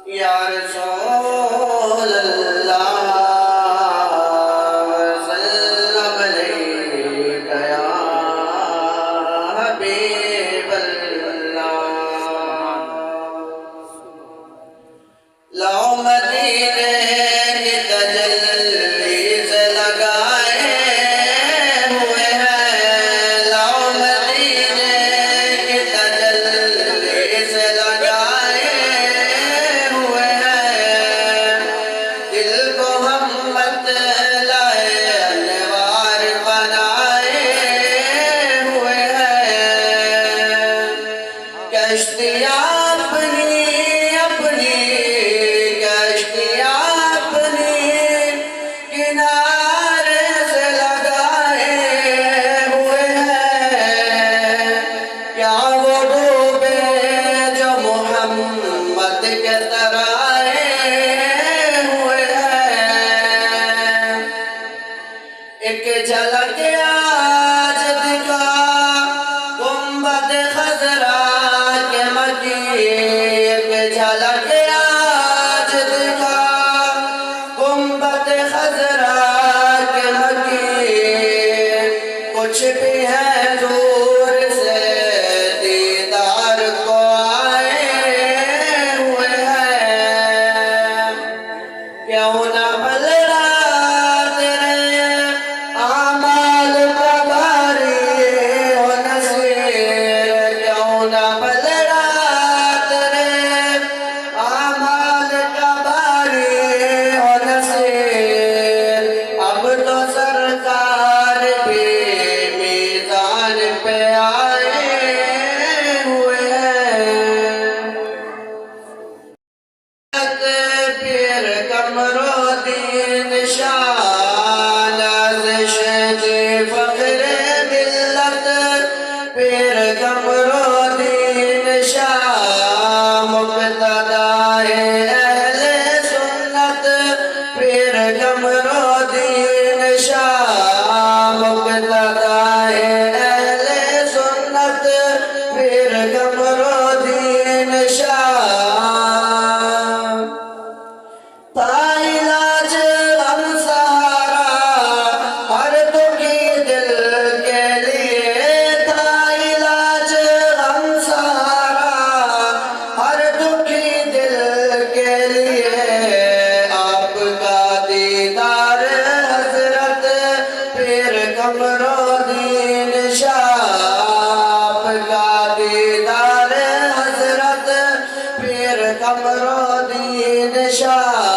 या रसूल अल्लाह सल्लम अलैका या हबीब अल्लाह। लो मदीने की तजल्ली से लगाए हुए हैं, लो मदीने की तजल्ली से लगाए हुए हैं। दिल को हम मतलाए अनवार बनाए हुए हैं। कश्तियाँ अपनी अपनी कश्तियाँ अपनी किनारे से लगाए हुए हैं। क्या वो डूबे जो मोहम्मद के तराए हुए हैं। एक झलक आज दिखा गुंबद खजरा के मकी, एक झलक आज दिखा गुंबद खजरा के मकी। कुछ भी है दूर से दीदार को आए हुए हैं। क्यों ना बलरा तेरे आमाल का भारी हो नसीर, क्यों ना बलरा तेरे आमाल का भारी हो नसीर। अब तो सरकार भी मीज़ान पे आए हुए हैं। पीर कमरो दीन शान आज़िश जी फ़ख्रे मिल्लत। पीर कमरो दीन शान मुक़्तदाए अहले सुन्नत। पीर कमरो दीन शान मुक़्तदाए अहले सुन्नत। पीर कमरो दीन शान ताइलाज हम सहारा हर दुखी दिल के लिए। ताइलाज हम सहारा हर दुखी दिल के लिए। आपका दीदार हजरत पीर कमरोद्दीन शाह। आपका दीदार हजरत पीर कमरोद्दीन शाह।